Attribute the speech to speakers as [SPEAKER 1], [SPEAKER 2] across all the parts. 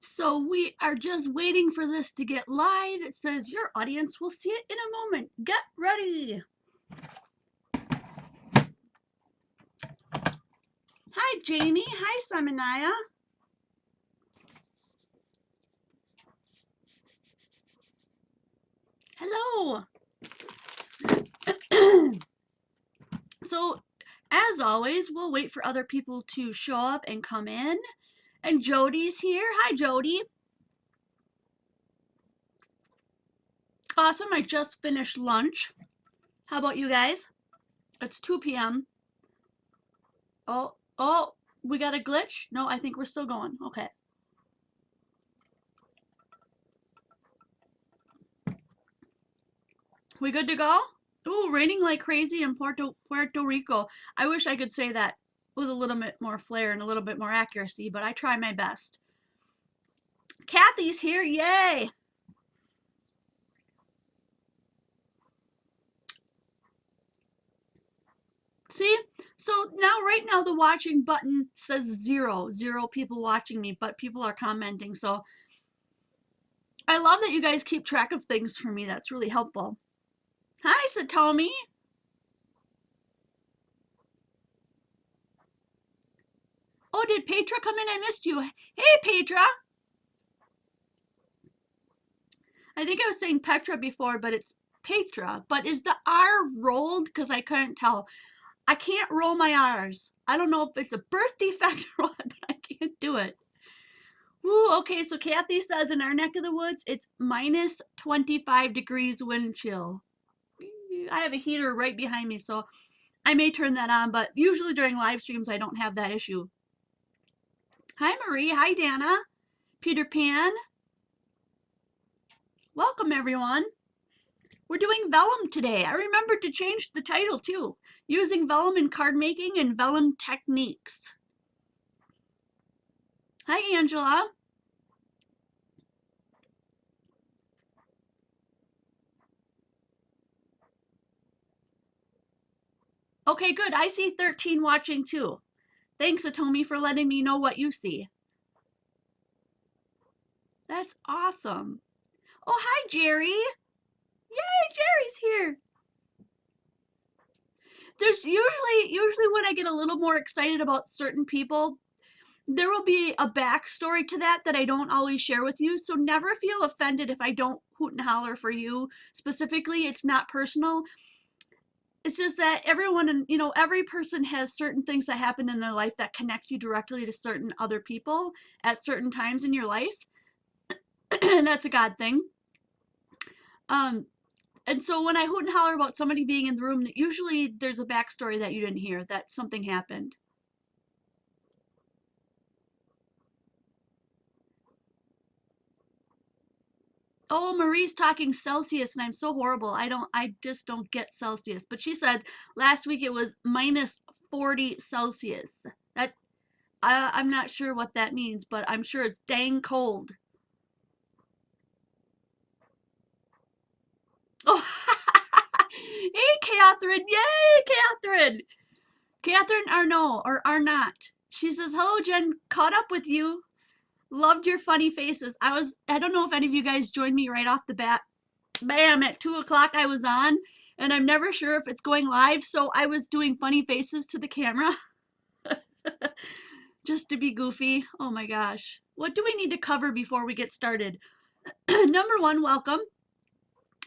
[SPEAKER 1] So we are just waiting for this to get live. It says your audience will see it in a moment. Get ready. Hi, Jamie. Hi, Simonaya. Hello. So, as always, we'll wait for other people to show up and come in. And Jody's here. Hi, Jody. Awesome. I just finished lunch. How about you guys? It's 2 p.m. Oh, we got a glitch? No, I think we're still going. Okay. We good to go? Ooh, raining like crazy in Puerto Rico. I wish I could say that with a little bit more flair and a little bit more accuracy, but I try my best. Kathy's here. Yay! See? So right now the watching button says 0 people watching me, but people are commenting. So I love that you guys keep track of things for me. That's really helpful. Hi, Satomi. Oh, did Petra come in? I missed you. Hey, Petra. I think I was saying Petra before, but it's Petra. But is the R rolled? Because I couldn't tell. I can't roll my R's. I don't know if it's a birth defect or what, but I can't do it. Ooh, okay, so Kathy says in our neck of the woods, it's minus 25 degrees wind chill. I have a heater right behind me, so I may turn that on, but usually during live streams, I don't have that issue. Hi, Marie. Hi, Dana. Peter Pan. Welcome, everyone. We're doing vellum today. I remembered to change the title, too. Using vellum in card making and vellum techniques. Hi, Angela. Okay, good. I see 13 watching, too. Thanks, Atomi, for letting me know what you see. That's awesome. Oh, hi, Jerry. Yay, Jerry's here. There's usually when I get a little more excited about certain people, there will be a backstory to that I don't always share with you. So never feel offended if I don't hoot and holler for you specifically. It's not personal. It's just that everyone, every person has certain things that happen in their life that connect you directly to certain other people at certain times in your life. And that's a God thing. And so when I hoot and holler about somebody being in the room, usually there's a backstory that you didn't hear, that something happened. Oh, Marie's talking Celsius, and I'm so horrible. I just don't get Celsius. But she said last week it was minus 40 Celsius. I'm not sure what that means, but I'm sure it's dang cold. Oh, hey, Catherine. Yay, Catherine. Catherine Arnaud, or Arnott. She says, hello, Jen. Caught up with you. Loved your funny faces. I don't know if any of you guys joined me right off the bat. Bam, at 2 o'clock I was on, and I'm never sure if it's going live, so I was doing funny faces to the camera. Just to be goofy. Oh my gosh. What do we need to cover before we get started? Number one, welcome.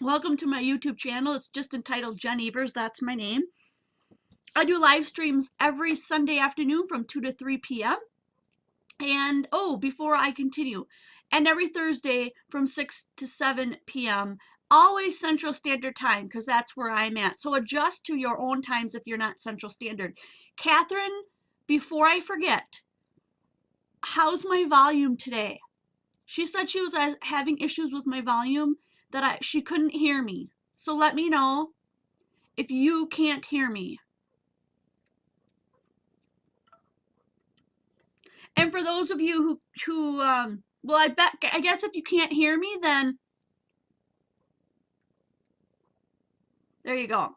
[SPEAKER 1] Welcome to my YouTube channel. It's just entitled Jen Evers. That's my name. I do live streams every Sunday afternoon from 2 to 3 p.m. And before I continue, and every Thursday from 6 to 7 p.m. always Central Standard Time because that's where I'm at. So adjust to your own times if you're not Central Standard. Catherine, before I forget, how's my volume today? She said she was having issues with my volume, that she couldn't hear me. So let me know if you can't hear me. And for those of you who well, I guess if you can't hear me, then there you go.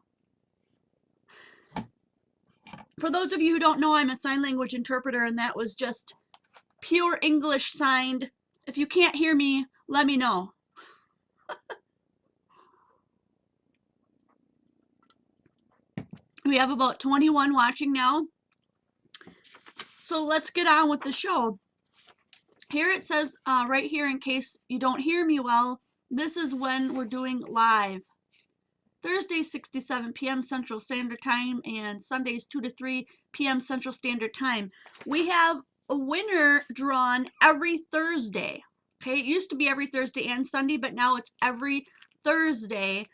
[SPEAKER 1] For those of you who don't know, I'm a sign language interpreter, and that was just pure English signed. If you can't hear me, let me know. We have about 21 watching now. So let's get on with the show. Here it says right here, in case you don't hear me well, this is when we're doing live. Thursdays 6 to 7 p.m. Central Standard Time and Sundays 2 to 3 p.m. Central Standard Time. We have a winner drawn every Thursday. Okay, it used to be every Thursday and Sunday, but now it's every Thursday.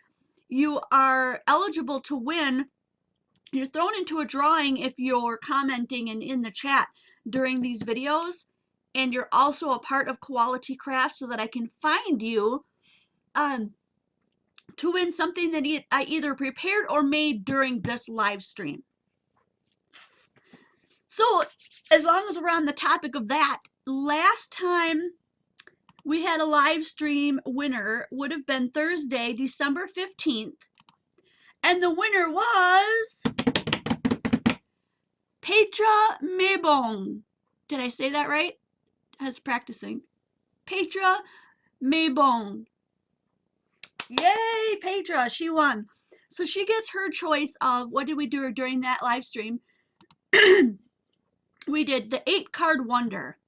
[SPEAKER 1] You are eligible to win. You're thrown into a drawing if you're commenting and in the chat during these videos, and you're also a part of Quality Crafts so that I can find you to win something that I either prepared or made during this live stream. So as long as we're on the topic of that, last time we had a live stream winner would have been Thursday, December 15th. And the winner was Petra Maybon. Did I say that right? I was practicing. Petra Maybon. Yay, Petra, she won. So she gets her choice of what did we do during that live stream. We did the 8-card wonder.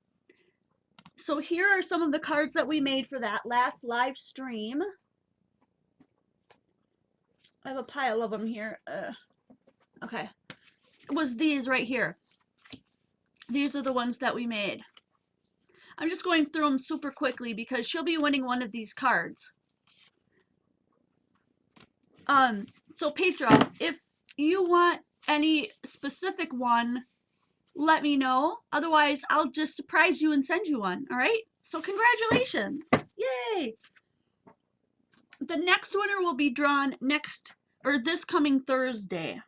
[SPEAKER 1] So here are some of the cards that we made for that last live stream. I have a pile of them here. Okay. It was these right here. These are the ones that we made. I'm just going through them super quickly because she'll be winning one of these cards. So Petra, if you want any specific one, let me know. Otherwise, I'll just surprise you and send you one. All right? So congratulations. Yay. The next winner will be drawn this coming Thursday.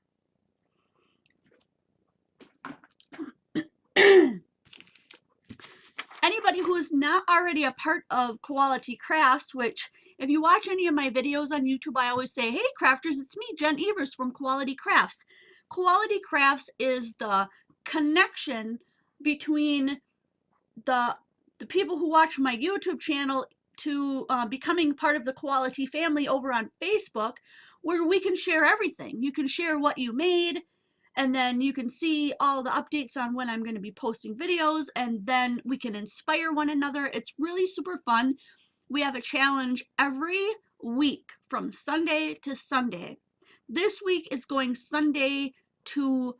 [SPEAKER 1] Anybody who is not already a part of Quality Crafts, which if you watch any of my videos on YouTube, I always say, hey crafters, it's me, Jen Evers from Quality Crafts. Quality Crafts is the connection between the people who watch my YouTube channel to becoming part of the Quality family over on Facebook, where we can share everything. You can share what you made, and then you can see all the updates on when I'm going to be posting videos, and then we can inspire one another. It's really super fun. We have a challenge every week from Sunday to Sunday. This week is going Sunday to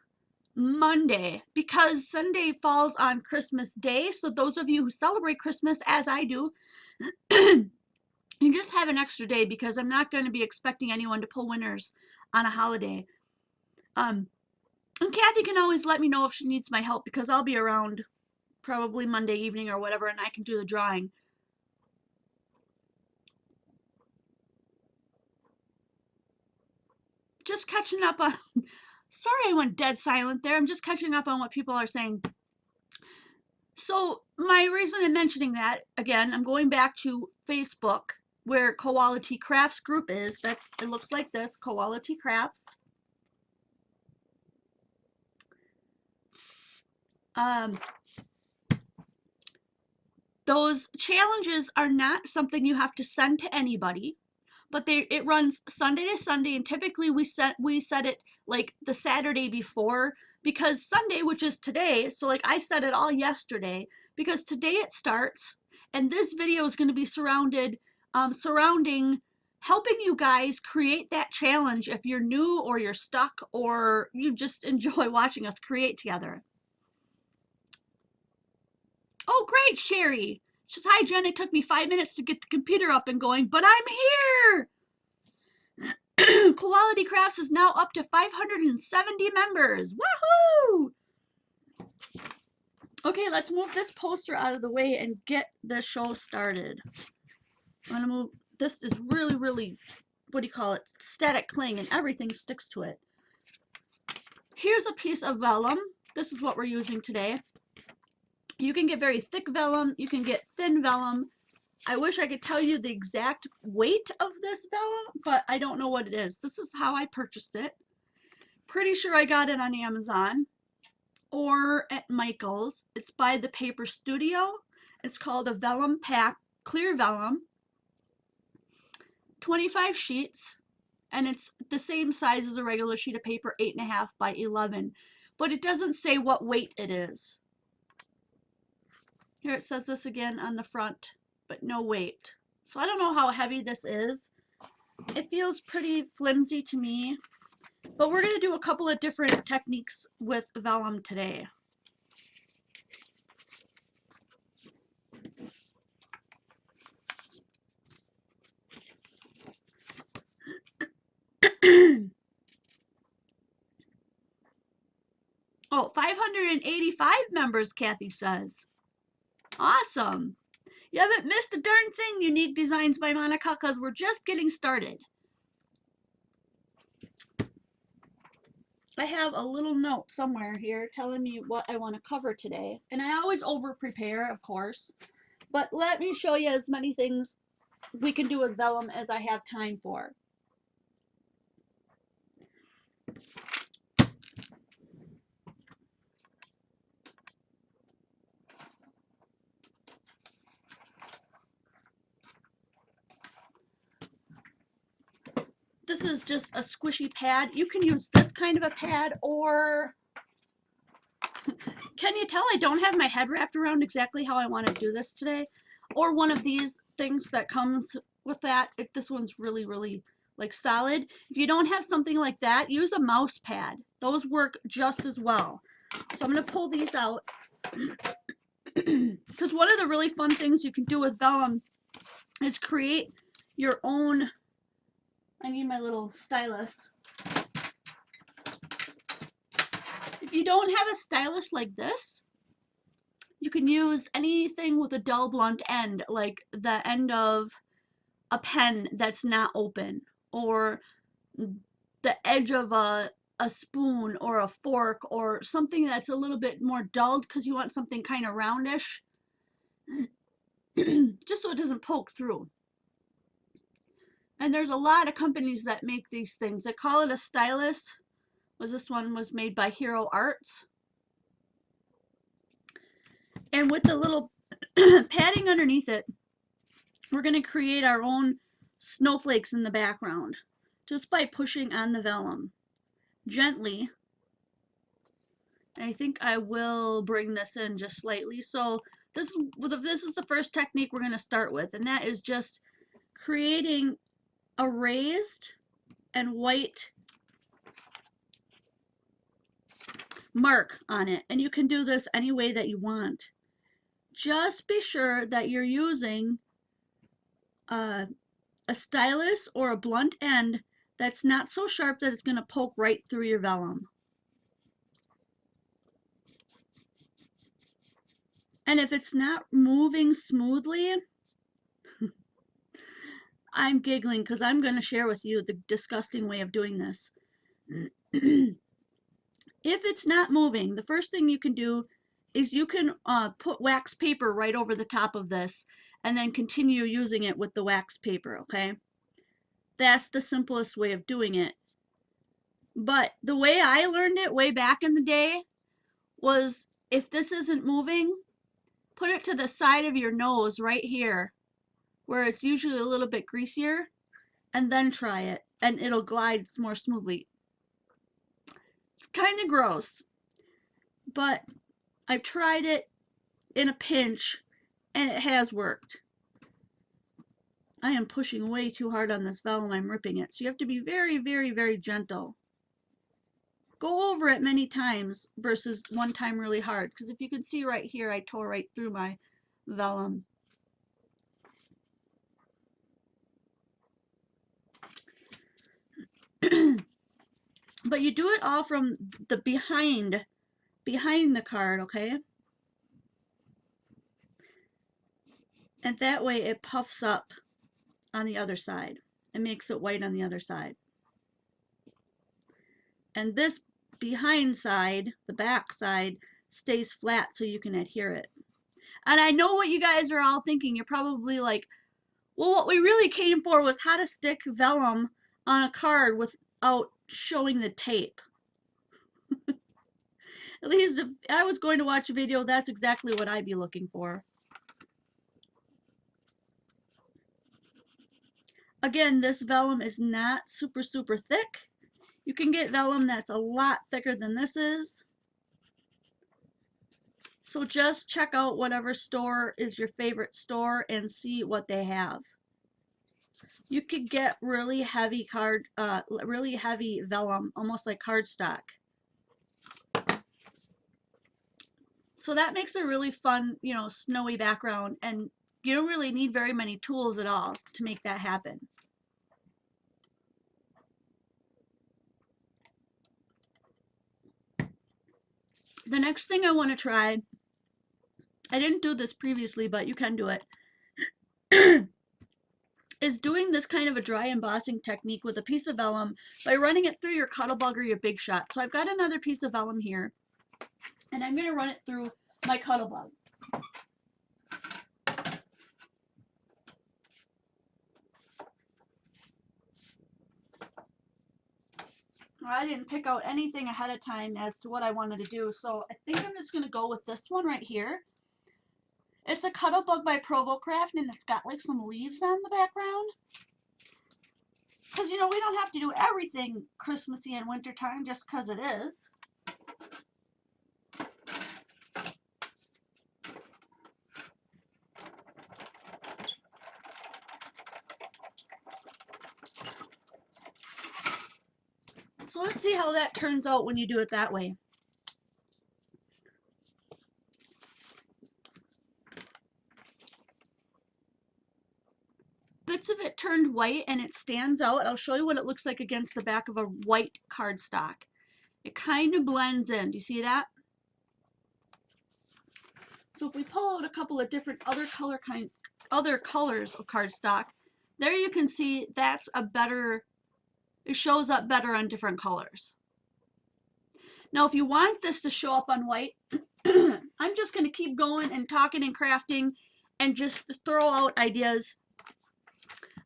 [SPEAKER 1] Monday because Sunday falls on Christmas Day. So those of you who celebrate Christmas, as I do, you just have an extra day because I'm not going to be expecting anyone to pull winners on a holiday. And Kathy can always let me know if she needs my help because I'll be around probably Monday evening or whatever, and I can do the drawing. Just catching up on, sorry I went dead silent there. I'm just catching up on what people are saying. So my reason in mentioning that, again, I'm going back to Facebook where Quality Crafts group is. It looks like this, Quality Crafts. Those challenges are not something you have to send to anybody, but it runs Sunday to Sunday, and typically we set it like the Saturday before, because Sunday, which is today, so like I set it all yesterday because today it starts, and this video is going to be surrounding helping you guys create that challenge if you're new or you're stuck or you just enjoy watching us create together. Oh, great, Sherry. She says, hi, Jen. It took me 5 minutes to get the computer up and going, but I'm here. Quality Crafts is now up to 570 members. Woohoo! Okay, let's move this poster out of the way and get the show started. I'm gonna move, this is really, really, what do you call it? Static cling, and everything sticks to it. Here's a piece of vellum. This is what we're using today. You can get very thick vellum, you can get thin vellum. I wish I could tell you the exact weight of this vellum, but I don't know what it is. This is how I purchased it. Pretty sure I got it on Amazon or at Michael's. It's by the Paper Studio. It's called a Vellum Pack, clear vellum. 25 sheets, and it's the same size as a regular sheet of paper, 8.5 by 11, but it doesn't say what weight it is. Here it says this again on the front, but no weight. So I don't know how heavy this is. It feels pretty flimsy to me, but we're going to do a couple of different techniques with vellum today. Oh, 585 members, Kathy says. Awesome. You haven't missed a darn thing, Unique Designs by Monica, because we're just getting started. I have a little note somewhere here telling me what I want to cover today. And I always over prepare, of course. But let me show you as many things we can do with vellum as I have time for. This is just a squishy pad. You can use this kind of a pad, or can you tell I don't have my head wrapped around exactly how I want to do this today? Or one of these things that comes with that. This one's really, really like solid. If you don't have something like that, use a mouse pad. Those work just as well. So I'm going to pull these out. Because one of the really fun things you can do with vellum is create your own. I need my little stylus. If you don't have a stylus like this, you can use anything with a dull blunt end, like the end of a pen that's not open, or the edge of a spoon or a fork, or something that's a little bit more dulled because you want something kind of roundish, just so it doesn't poke through. And there's a lot of companies that make these things. They call it a stylus. This one was made by Hero Arts. And with the little padding underneath it, we're going to create our own snowflakes in the background just by pushing on the vellum gently. And I think I will bring this in just slightly. So this is the first technique we're going to start with, and that is just creating a raised and white mark on it. And you can do this any way that you want. Just be sure that you're using a stylus or a blunt end that's not so sharp that it's going to poke right through your vellum. And if it's not moving smoothly, I'm giggling because I'm going to share with you the disgusting way of doing this. If it's not moving, the first thing you can do is you can put wax paper right over the top of this and then continue using it with the wax paper, okay? That's the simplest way of doing it. But the way I learned it way back in the day was, if this isn't moving, put it to the side of your nose right here, where it's usually a little bit greasier, and then try it, and it'll glide more smoothly. It's kind of gross, but I've tried it in a pinch, and it has worked. I am pushing way too hard on this vellum. I'm ripping it. So you have to be very, very, very gentle. Go over it many times versus one time really hard. Because if you can see right here, I tore right through my vellum. But you do it all from the behind the card, okay? And that way it puffs up on the other side and makes it white on the other side. And this behind side, the back side, stays flat so you can adhere it. And I know what you guys are all thinking. You're probably like, well, what we really came for was how to stick vellum on a card without showing the tape. At least if I was going to watch a video, that's exactly what I'd be looking for. Again, this vellum is not super, super thick. You can get vellum that's a lot thicker than this is. So just check out whatever store is your favorite store and see what they have. You could get really heavy vellum, almost like cardstock. So that makes a really fun, you know, snowy background, and you don't really need very many tools at all to make that happen. The next thing I want to try, I didn't do this previously, but you can do it, is doing this kind of a dry embossing technique with a piece of vellum by running it through your Cuttlebug or your Big Shot. So I've got another piece of vellum here, and I'm going to run it through my Cuttlebug. I didn't pick out anything ahead of time as to what I wanted to do, so I think I'm just going to go with this one right here. It's a Cuttlebug by Provocraft, and it's got like some leaves on the background. Because, you know, we don't have to do everything Christmassy and wintertime just because it is. So let's see how that turns out when you do it that way. Bits of it turned white and it stands out. I'll show you what it looks like against the back of a white cardstock. It kind of blends in. Do you see that? So if we pull out a couple of different other colors of cardstock, there you can see that's a better, it shows up better on different colors. Now if you want this to show up on white, I'm just going to keep going and talking and crafting and just throw out ideas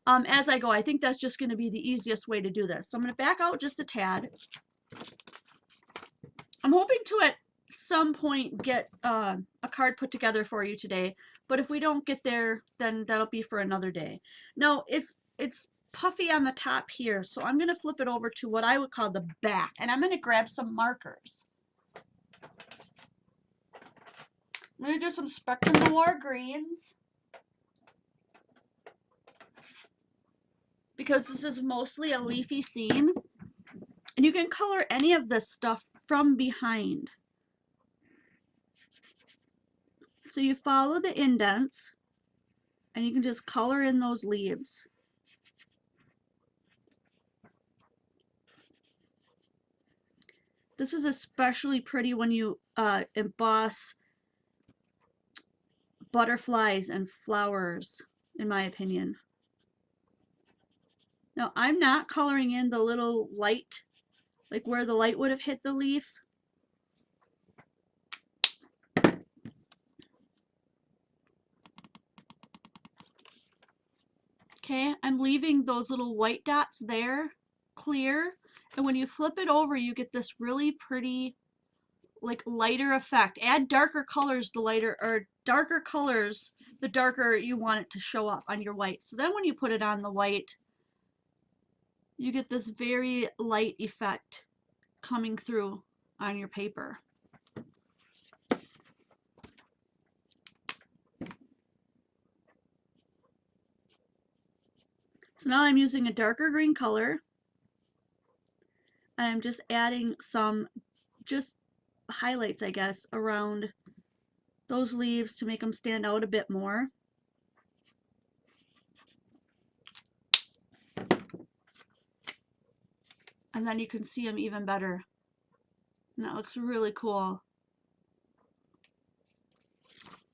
[SPEAKER 1] as I go. I think that's just going to be the easiest way to do this. So I'm going to back out just a tad. I'm hoping to at some point get a card put together for you today, but if we don't get there, then that'll be for another day. Now it's puffy on the top here, so I'm going to flip it over to what I would call the back, and I'm going to grab some markers. I'm going to do some Spectrum Noir greens, because this is mostly a leafy scene, and you can color any of this stuff from behind. So you follow the indents, and you can just color in those leaves. This is especially pretty when you emboss butterflies and flowers, in my opinion. Now, I'm not coloring in the little light, like where the light would have hit the leaf. Okay, I'm leaving those little white dots there clear, and when you flip it over, you get this really pretty, like, lighter effect. Add darker colors the lighter, or darker colors the darker you want it to show up on your white. So then when you put it on the white, you get this very light effect coming through on your paper. So now I'm using a darker green color. I'm just adding some just highlights, I guess, around those leaves to make them stand out a bit more. And then you can see them even better. And that looks really cool.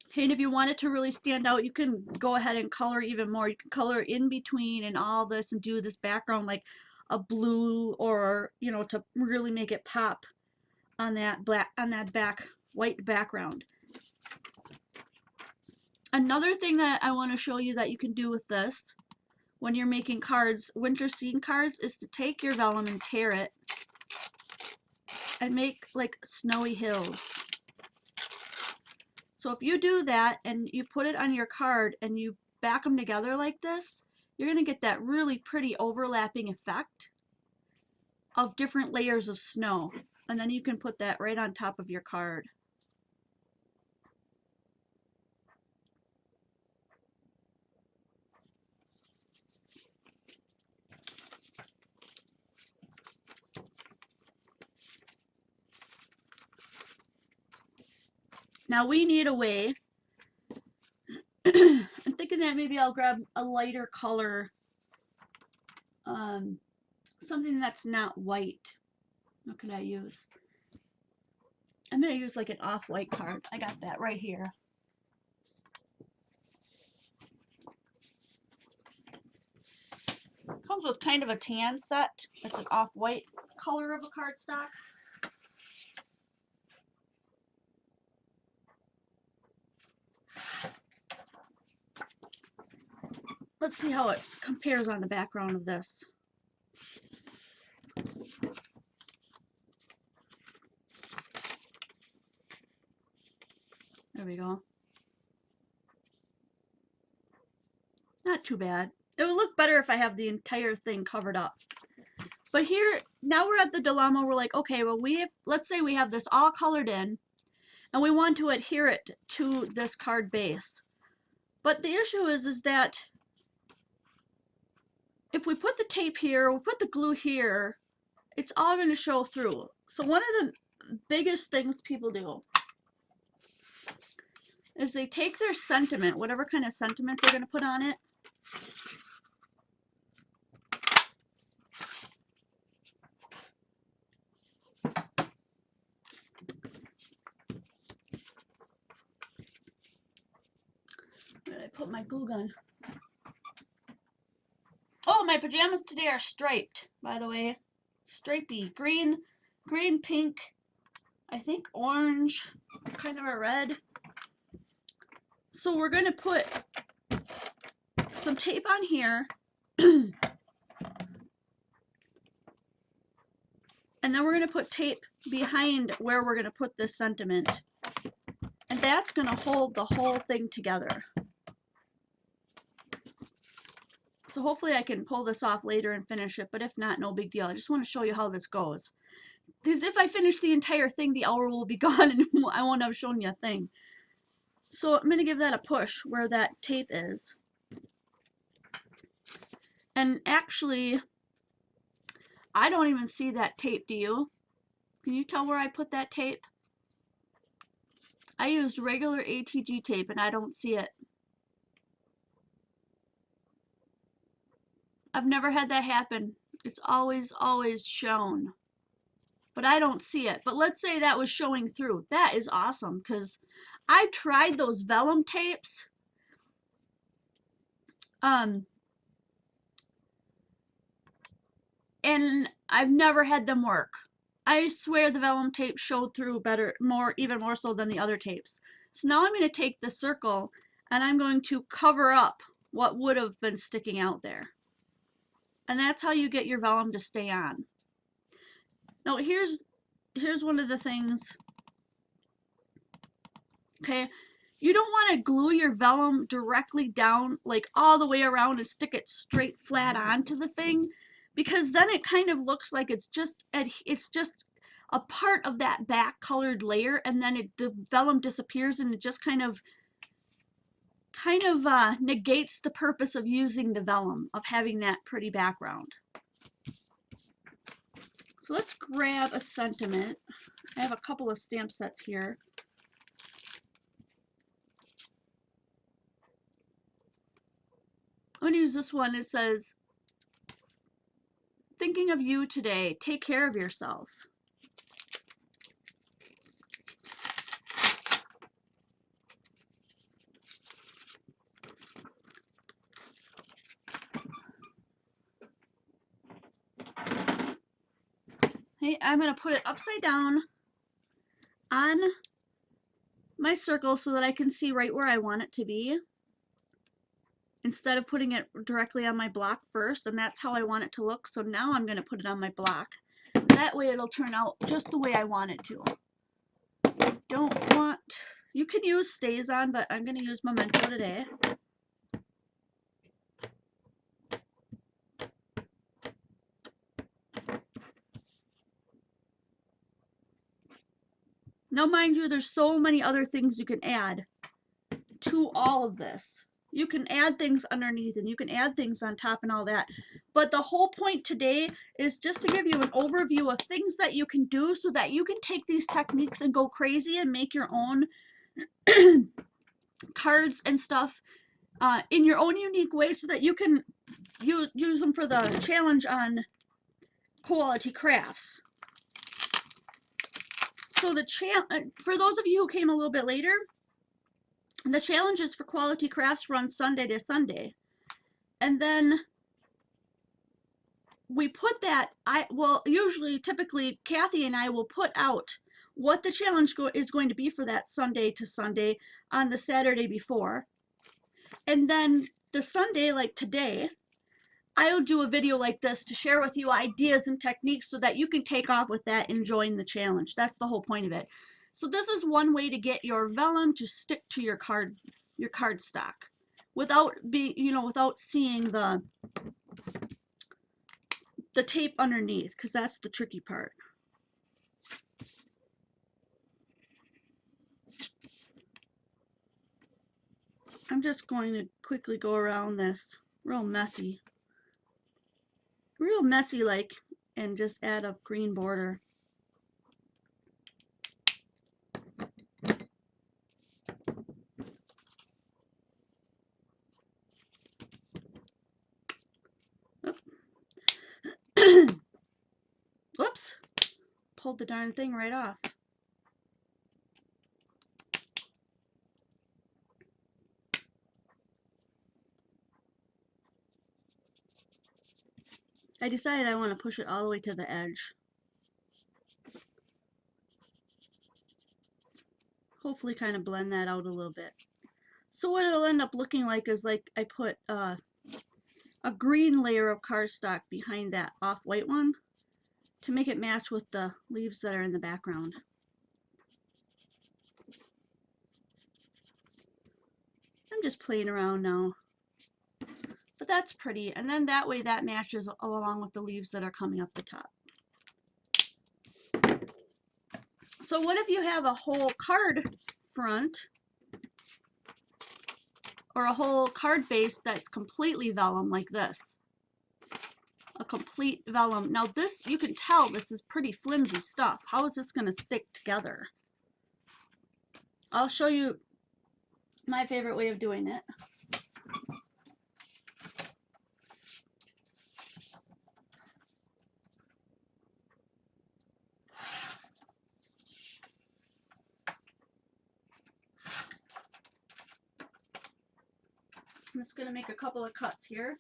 [SPEAKER 1] Okay, and if you want it to really stand out, you can go ahead and color even more. You can color in between and all this and do this background like a blue, or, you know, to really make it pop on that back white background. Another thing that I want to show you that you can do with this when you're making cards, winter scene cards, is to take your vellum and tear it and make like snowy hills. So if you do that and you put it on your card and you back them together like this, you're going to get that really pretty overlapping effect of different layers of snow. And then you can put that right on top of your card. Now we need a way, I'm thinking that maybe I'll grab a lighter color, something that's not white. What could I use? I'm going to use like an off-white card. I got that right here. Comes with kind of a tan set. It's an off-white color of a cardstock. Let's see how it compares on the background of this. There we go. Not too bad. It would look better if I have the entire thing covered up. But here, now we're at the dilemma. We're like, okay, well, let's say we have this all colored in, and we want to adhere it to this card base. But the issue is that if we put the tape here, we put the glue here, it's all going to show through. So one of the biggest things people do is they take their sentiment, whatever kind of sentiment they're going to put on it, where did I put my glue gun? Oh, my pajamas today are striped, by the way. Stripey. Green, pink, I think orange, kind of a red. So we're going to put some tape on here. And then we're going to put tape behind where we're going to put this sentiment. And that's going to hold the whole thing together. So hopefully I can pull this off later and finish it, but if not, no big deal. I just want to show you how this goes. Because if I finish the entire thing, the hour will be gone and I won't have shown you a thing. So I'm going to give that a push where that tape is. And actually, I don't even see that tape, do you? Can you tell where I put that tape? I used regular ATG tape and I don't see it. I've never had that happen. It's always shown. But I don't see it. But let's say that was showing through. That is awesome because I tried those vellum tapes. And I've never had them work. I swear the vellum tape showed through better, even more so than the other tapes. So now I'm going to take the circle and I'm going to cover up what would have been sticking out there. And that's how you get your vellum to stay on. Now here's one of the things. Okay, you don't want to glue your vellum directly down like all the way around and stick it straight flat onto the thing, because then it kind of looks like it's just a part of that back colored layer, and then the vellum disappears and it just kind of negates the purpose of using the vellum, of having that pretty background. So let's grab a sentiment. I have a couple of stamp sets here. I'm going to use this one. It says, thinking of you today. Take care of yourself. Hey, I'm going to put it upside down on my circle so that I can see right where I want it to be, instead of putting it directly on my block first, and that's how I want it to look. So now I'm going to put it on my block. That way it'll turn out just the way I want it to. Don't want, you can use stays on, but I'm going to use Memento today. Now, mind you, there's so many other things you can add to all of this. You can add things underneath and you can add things on top and all that. But the whole point today is just to give you an overview of things that you can do so that you can take these techniques and go crazy and make your own cards and stuff in your own unique way, so that you can use them for the challenge on Quality Crafts. So for those of you who came a little bit later, the challenges for Quality Crafts run Sunday to Sunday. And then we put that, usually, typically, Kathy and I will put out what the challenge is going to be for that Sunday to Sunday on the Saturday before. And then the Sunday, like today, I'll do a video like this to share with you ideas and techniques so that you can take off with that and join the challenge. That's the whole point of it. So this is one way to get your vellum to stick to your cardstock without without seeing the tape underneath, because that's the tricky part. I'm just going to quickly go around this real messy like, and just add a green border. Whoops, pulled the darn thing right off. I decided I want to push it all the way to the edge. Hopefully kind of blend that out a little bit. So what it'll end up looking like is like I put a green layer of cardstock behind that off-white one to make it match with the leaves that are in the background. I'm just playing around now. But that's pretty, and then that way that matches along with the leaves that are coming up the top. So what if you have a whole card front or a whole card base that's completely vellum like this? A complete vellum. Now this, you can tell this is pretty flimsy stuff. How is this going to stick together? I'll show you my favorite way of doing it. I'm just going to make a couple of cuts here.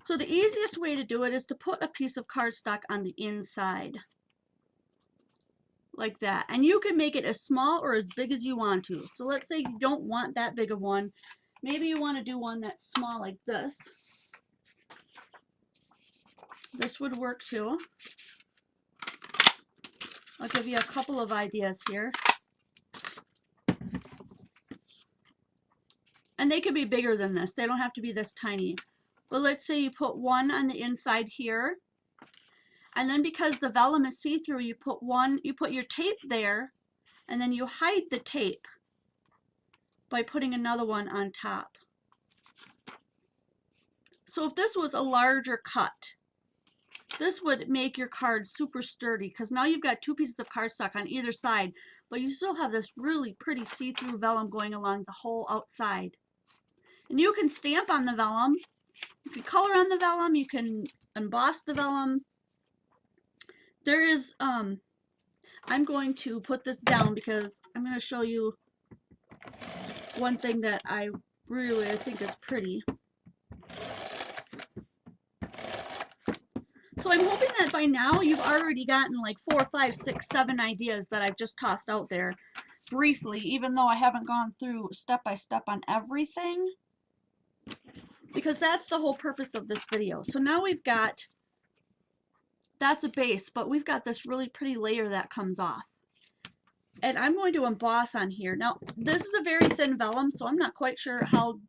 [SPEAKER 1] So the easiest way to do it is to put a piece of cardstock on the inside. Like that. And you can make it as small or as big as you want to. So let's say you don't want that big of one. Maybe you want to do one that's small like this. This would work too. I'll give you a couple of ideas here. And they could be bigger than this. They don't have to be this tiny. But let's say you put one on the inside here. And then because the vellum is see-through, you put your tape there, and then you hide the tape by putting another one on top. So if this was a larger cut, This would make your card super sturdy because now you've got two pieces of cardstock on either side, but you still have this really pretty see-through vellum going along the whole outside. And you can stamp on the vellum, you can color on the vellum, you can emboss the vellum. There is, I'm going to put this down because I'm going to show you one thing that I think is pretty. So I'm hoping that by now you've already gotten like 4, 5, 6, 7 ideas that I've just tossed out there briefly, even though I haven't gone through step by step on everything, because that's the whole purpose of this video. So now we've got, that's a base, but we've got this really pretty layer that comes off. And I'm going to emboss on here. Now, this is a very thin vellum, so I'm not quite sure how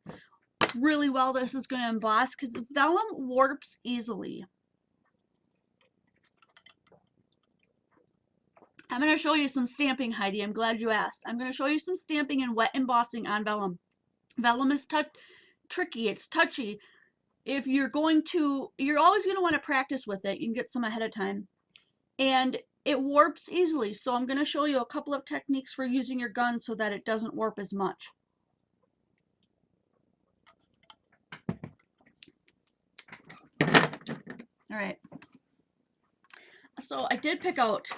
[SPEAKER 1] really well this is going to emboss because vellum warps easily. I'm going to show you some stamping, Heidi. I'm glad you asked. I'm going to show you some stamping and wet embossing on vellum. Vellum is tricky. It's touchy. If you're going to, you're always going to want to practice with it. You can get some ahead of time. And it warps easily. So I'm going to show you a couple of techniques for using your gun so that it doesn't warp as much. All right. So I did pick out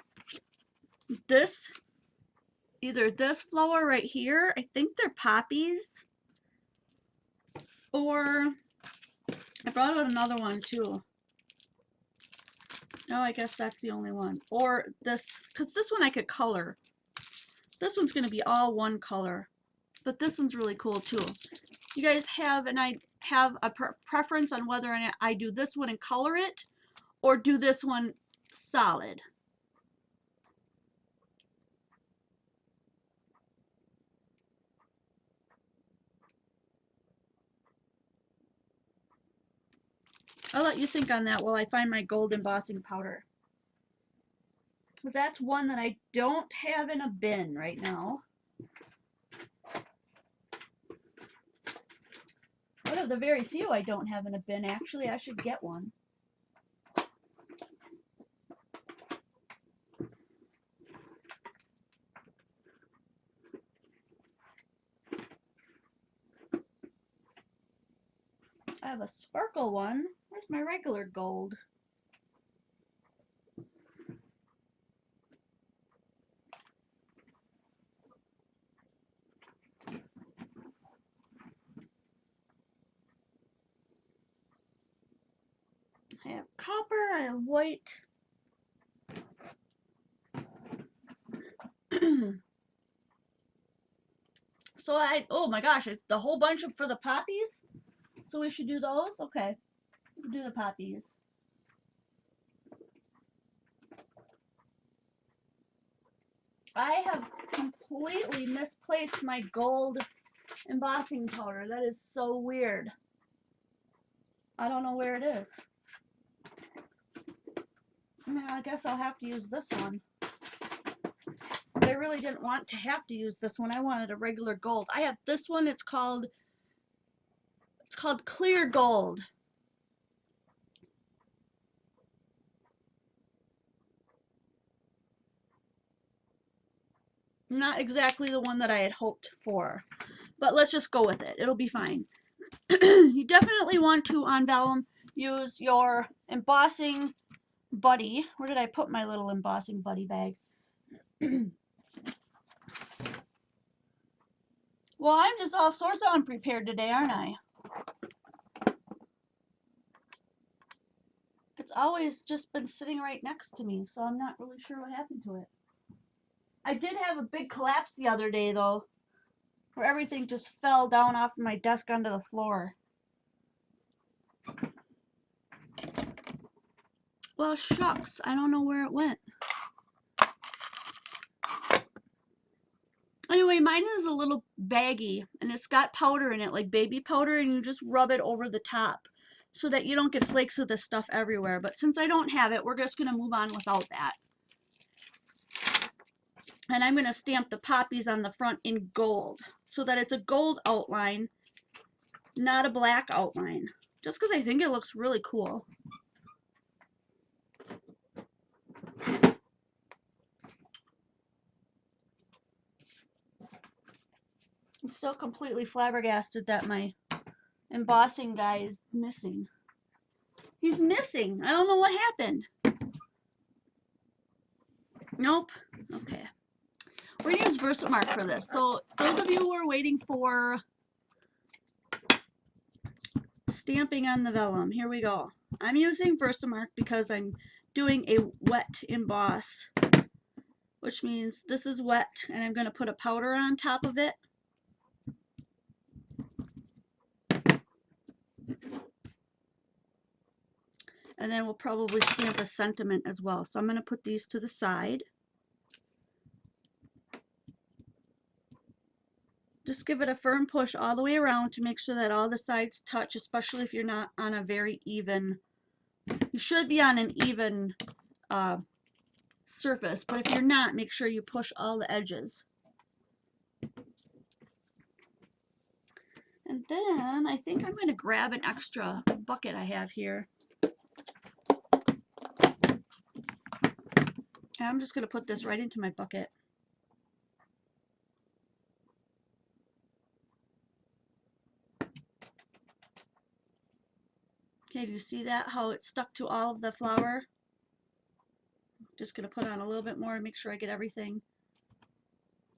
[SPEAKER 1] this, either this flower right here, I think they're poppies, or I brought out another one too. No, I guess that's the only one. Or this, because this one I could color. This one's going to be all one color, but this one's really cool too. You guys have, and I have a preference on whether or not I do this one and color it, or do this one solid. I'll let you think on that while I find my gold embossing powder. Because that's one that I don't have in a bin right now. One of the very few I don't have in a bin, actually. I should get one. I have a sparkle one. Where's my regular gold? I have copper, I have white. So oh my gosh, it's the whole bunch for the poppies? So we should do those? Okay. We'll do the poppies. I have completely misplaced my gold embossing powder. That is so weird. I don't know where it is. I guess I'll have to use this one. But I really didn't want to have to use this one. I wanted a regular gold. I have this one. It's called clear gold. Not exactly the one that I had hoped for, but let's just go with it. It'll be fine. You definitely want to, on vellum, use your embossing buddy. Where did I put my little embossing buddy bag? Well, I'm just all sorts of unprepared today, aren't I? It's always just been sitting right next to me, so I'm not really sure what happened to it. I did have a big collapse the other day, though, where everything just fell down off my desk onto the floor. Well, shucks, I don't know where it went. Anyway, mine is a little baggy, and it's got powder in it, like baby powder, and you just rub it over the top so that you don't get flakes of this stuff everywhere. But since I don't have it, we're just going to move on without that. And I'm going to stamp the poppies on the front in gold so that it's a gold outline, not a black outline. Just because I think it looks really cool. still completely flabbergasted that my embossing guy is missing. He's missing. I don't know what happened. Nope. Okay. We're going to use Versamark for this. So those of you who are waiting for stamping on the vellum, here we go. I'm using Versamark because I'm doing a wet emboss, which means this is wet and I'm going to put a powder on top of it. And then we'll probably stamp a sentiment as well. So I'm going to put these to the side. Just give it a firm push all the way around to make sure that all the sides touch, especially if you're not on a very even, you should be on an even surface, but if you're not, make sure you push all the edges. And then I think I'm going to grab an extra bucket I have here. And I'm just going to put this right into my bucket. Okay, do you see that? How it's stuck to all of the flour? Just going to put on a little bit more and make sure I get everything.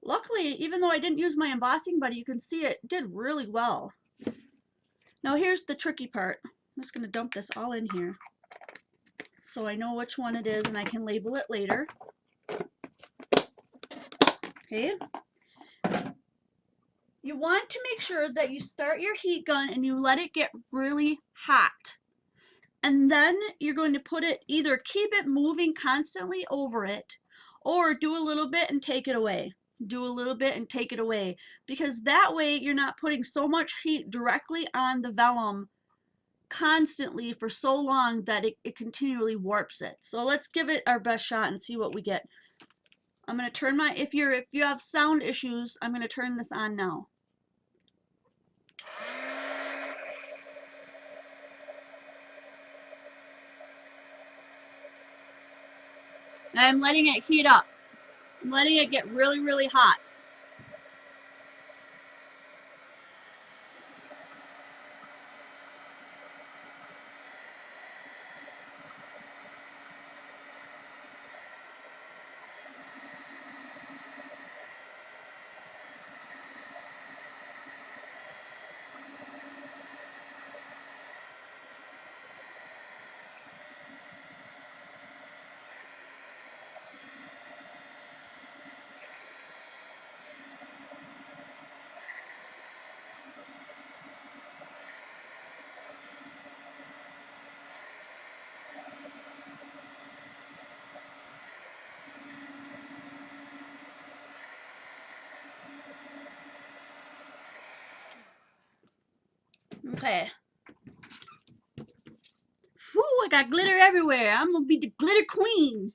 [SPEAKER 1] Luckily, even though I didn't use my embossing buddy, you can see it did really well. Now here's the tricky part. I'm just going to dump this all in here so I know which one it is and I can label it later. Okay. You want to make sure that you start your heat gun and you let it get really hot. And then you're going to put it, either keep it moving constantly over it or do a little bit and take it away. Do a little bit and take it away, because that way you're not putting so much heat directly on the vellum constantly for so long that it continually warps it. So let's give it our best shot and see what we get. I'm going to turn my, if you have sound issues, I'm going to turn this on now. And I'm letting it heat up. I'm letting it get really, really hot. Okay. Whew, I got glitter everywhere. I'm going to be the glitter queen.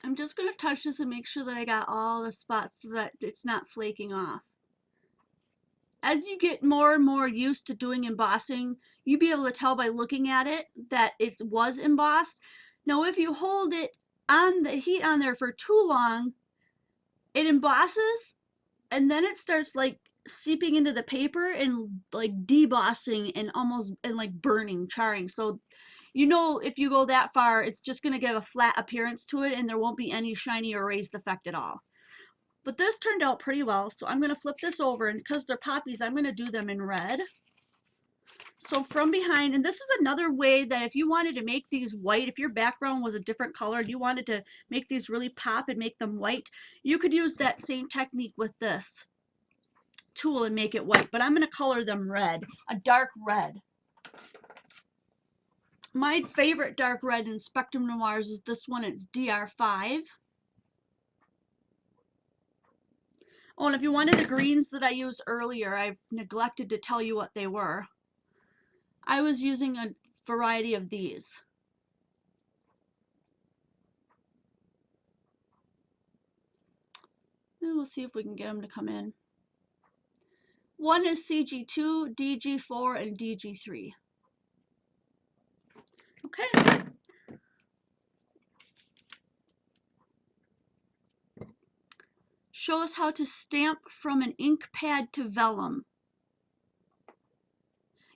[SPEAKER 1] I'm just going to touch this and make sure that I got all the spots so that it's not flaking off. As you get more and more used to doing embossing, you'll be able to tell by looking at it that it was embossed. Now, if you hold it on the heat on there for too long, it embosses and then it starts like seeping into the paper and like debossing and almost and like burning, charring. So you know, if you go that far, it's just going to give a flat appearance to it and there won't be any shiny or raised effect at all. But this turned out pretty well, so I'm going to flip this over, and because they're poppies, I'm going to do them in red. So from behind, and this is another way that if you wanted to make these white, if your background was a different color and you wanted to make these really pop and make them white, you could use that same technique with this tool and make it white. But I'm going to color them red, a dark red. My favorite dark red in Spectrum Noirs is this one. It's DR5. Oh, and if you wanted the greens that I used earlier, I neglected to tell you what they were. I was using a variety of these. And we'll see if we can get them to come in. One is CG2, DG4, and DG3. Okay. show us how to stamp from an ink pad to vellum.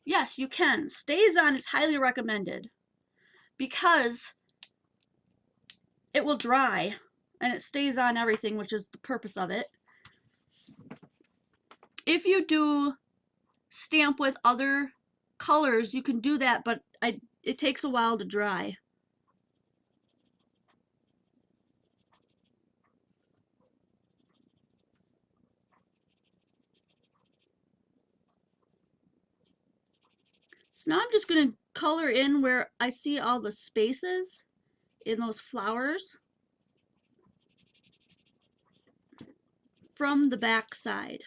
[SPEAKER 1] Yes, you can. StazOn is highly recommended because it will dry and it stays on everything, which is the purpose of it. If you do stamp with other colors, you can do that, but it takes a while to dry. So now I'm just going to color in where I see all the spaces in those flowers from the back side.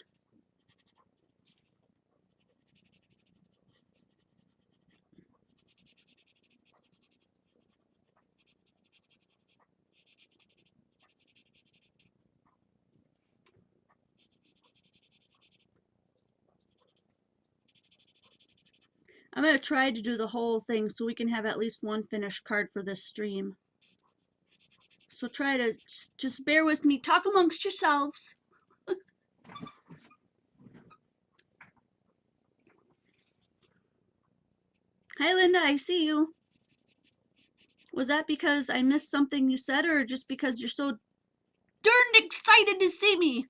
[SPEAKER 1] I'm going to try to do the whole thing so we can have at least one finished card for this stream. So try to just bear with me. Talk amongst yourselves. Hi, Linda. I see you. Was that because I missed something you said, or just because you're so darned excited to see me?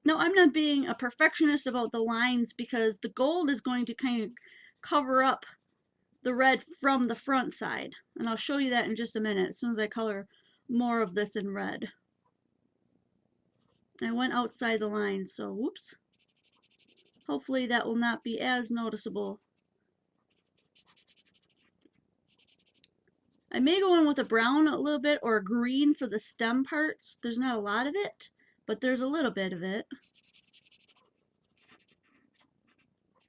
[SPEAKER 1] No, I'm not being a perfectionist about the lines because the gold is going to kind of cover up the red from the front side. And I'll show you that in just a minute as soon as I color more of this in red. I went outside the line, so whoops. Hopefully that will not be as noticeable. I may go in with a brown a little bit or a green for the stem parts. There's not a lot of it, but there's a little bit of it.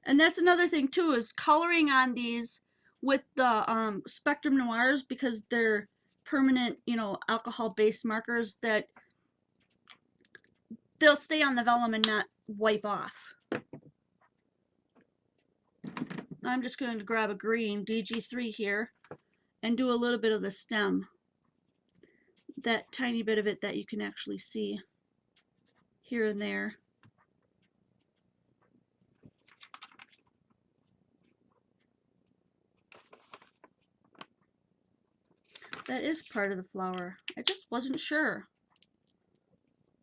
[SPEAKER 1] And that's another thing too, is coloring on these with the Spectrum Noirs, because they're permanent, you know, alcohol-based markers, that they'll stay on the vellum and not wipe off. I'm just going to grab a green DG3 here and do a little bit of the stem. That tiny bit of it that you can actually see here and there. That is part of the flower. I just wasn't sure.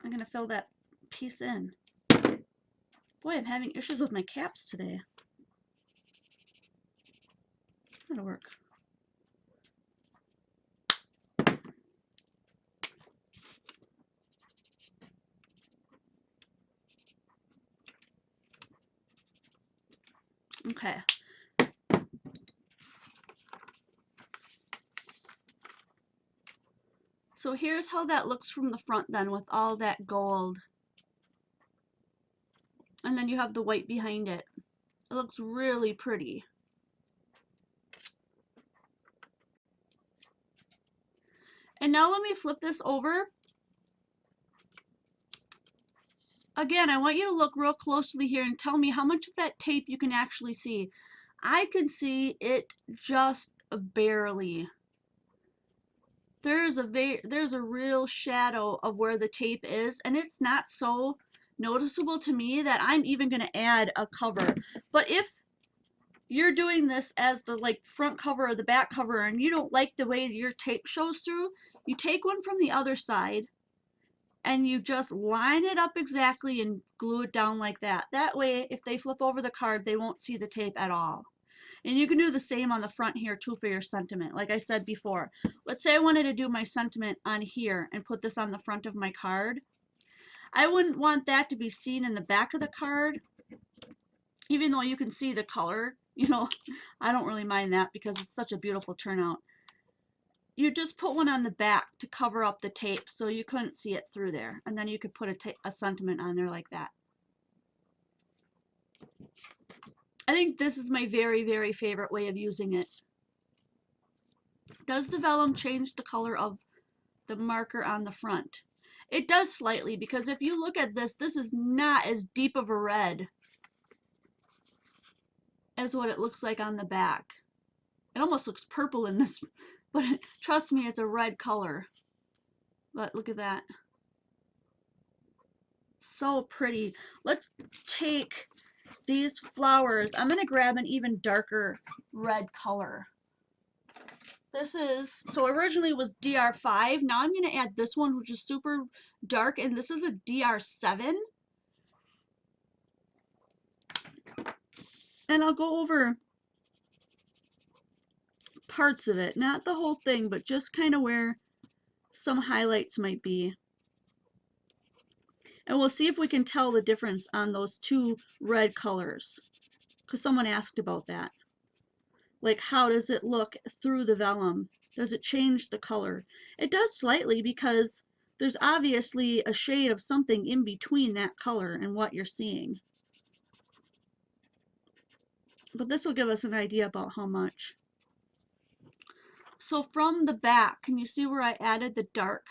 [SPEAKER 1] I'm going to fill that piece in. Boy, I'm having issues with my caps today. That'll work. Okay. So here's how that looks from the front then, with all that gold. And then you have the white behind it. It looks really pretty. And now let me flip this over. Again, I want you to look real closely here and tell me how much of that tape you can actually see. I can see it just barely. There's a real shadow of where the tape is, and it's not so noticeable to me that I'm even going to add a cover. But if you're doing this as the front cover or the back cover and you don't like the way your tape shows through, you take one from the other side and you just line it up exactly and glue it down like that. That way, if they flip over the card, they won't see the tape at all. And you can do the same on the front here too for your sentiment. Like I said before, let's say I wanted to do my sentiment on here and put this on the front of my card. I wouldn't want that to be seen in the back of the card, even though you can see the color. You know, I don't really mind that because it's such a beautiful turnout. You just put one on the back to cover up the tape so you couldn't see it through there. And then you could put a sentiment on there like that. I think this is my very, very favorite way of using it. Does the vellum change the color of the marker on the front? It does slightly, because if you look at this, this is not as deep of a red as what it looks like on the back. It almost looks purple in this, but trust me, it's a red color. But look at that. So pretty. Let's take these flowers. I'm going to grab an even darker red color. This is, so originally it was DR5. Now I'm going to add this one, which is super dark, and this is a DR7. And I'll go over parts of it, not the whole thing, but just kind of where some highlights might be. And we'll see if we can tell the difference on those two red colors, because someone asked about that. Like, how does it look through the vellum? Does it change the color? It does slightly, because there's obviously a shade of something in between that color and what you're seeing. But this will give us an idea about how much. So from the back, can you see where I added the dark?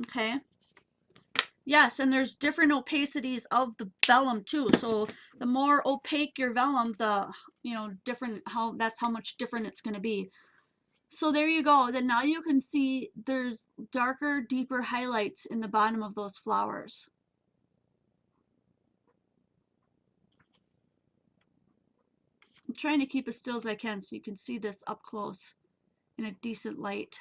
[SPEAKER 1] Okay. Yes, and there's different opacities of the vellum too. So the more opaque your vellum, the different that's how much different it's going to be. So there you go. Then now you can see there's darker, deeper highlights in the bottom of those flowers. I'm trying to keep as still as I can so you can see this up close in a decent light.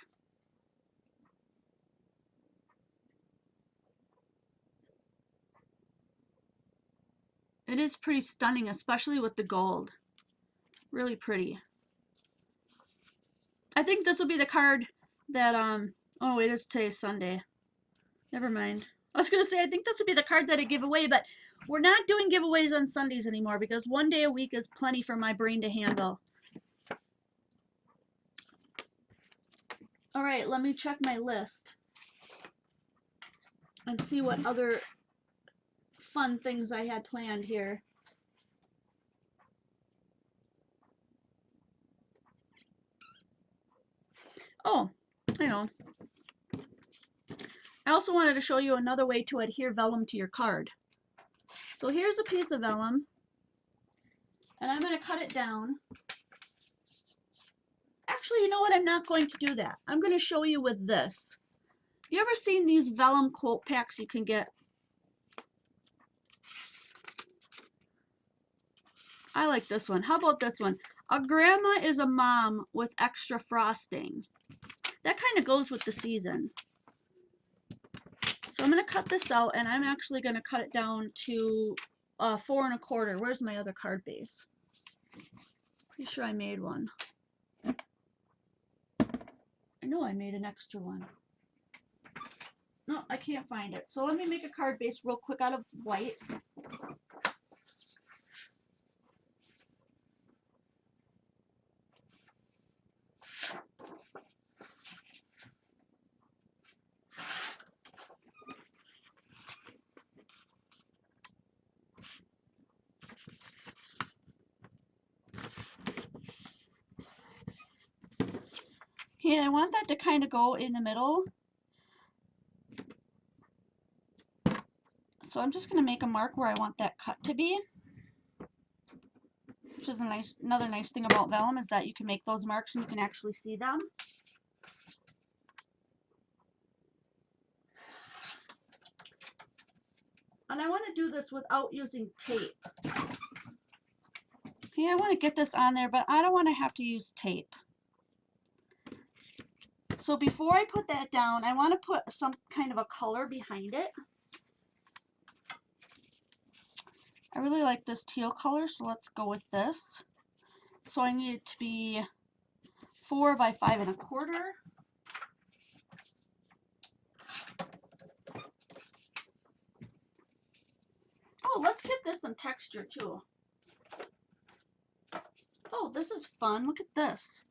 [SPEAKER 1] It is pretty stunning, especially with the gold. Really pretty. I think this will be the card that, oh wait, it's today's Sunday. Never mind. I was going to say, I think this would be the card that I give away, but we're not doing giveaways on Sundays anymore because one day a week is plenty for my brain to handle. All right, let me check my list and see what other fun things I had planned here. Oh, I know. I also wanted to show you another way to adhere vellum to your card. So here's a piece of vellum, and I'm going to cut it down. Actually, you know what? I'm not going to do that. I'm going to show you with this. You ever seen these vellum quote packs you can get? I like this one. How about this one? A grandma is a mom with extra frosting. That kind of goes with the season. So I'm going to cut this out, and I'm actually going to cut it down to 4 1/4. Where's my other card base? Pretty sure I made one. I know I made an extra one. No, I can't find it. So let me make a card base real quick out of white. Okay, I want that to kind of go in the middle. So I'm just going to make a mark where I want that cut to be. Which is another nice thing about vellum is that you can make those marks and you can actually see them. And I want to do this without using tape. Okay, I want to get this on there, but I don't want to have to use tape. So before I put that down, I want to put some kind of a color behind it. I really like this teal color, so let's go with this. So I need it to be 4 by 5 1/4. Oh, let's give this some texture too. Oh, this is fun. Look at this.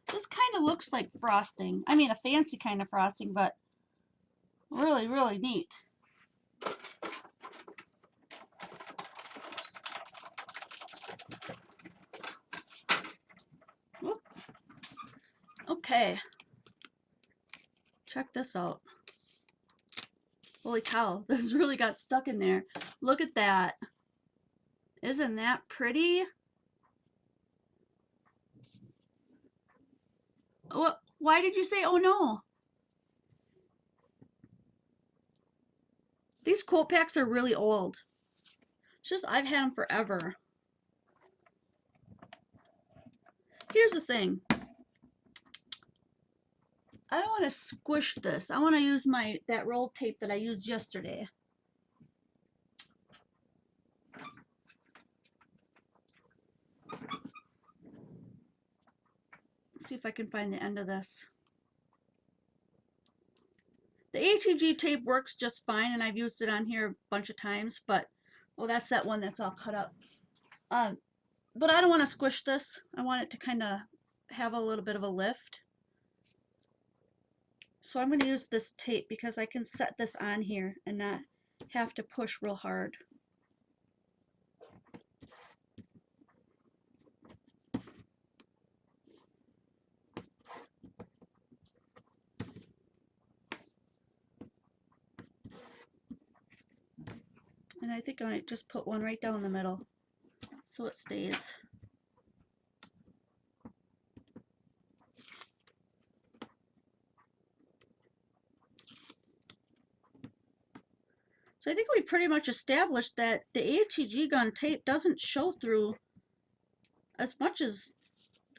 [SPEAKER 1] This kind of looks like frosting. I mean, a fancy kind of frosting, but really, really neat. Whoop. Okay. Check this out. Holy cow, this really got stuck in there. Look at that. Isn't that pretty? What? Why did you say, oh no? These quote packs are really old. It's just I've had them forever. Here's the thing. I don't want to squish this. I want to use that rolled tape that I used yesterday. Let's see if I can find the end of this. The ATG tape works just fine, and I've used it on here a bunch of times, but, well, that's that one that's all cut up. But I don't want to squish this. I want it to kind of have a little bit of a lift. So I'm going to use this tape because I can set this on here and not have to push real hard. And I think I might just put one right down the middle so it stays. So I think we've pretty much established that the ATG gun tape doesn't show through as much as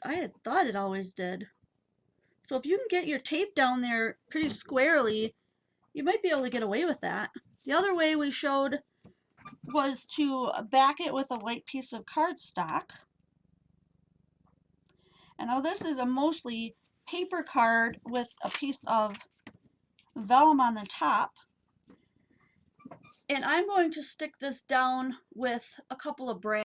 [SPEAKER 1] I had thought it always did. So if you can get your tape down there pretty squarely, you might be able to get away with that. The other way we showed was to back it with a white piece of cardstock. And now this is a mostly paper card with a piece of vellum on the top. And I'm going to stick this down with a couple of brads.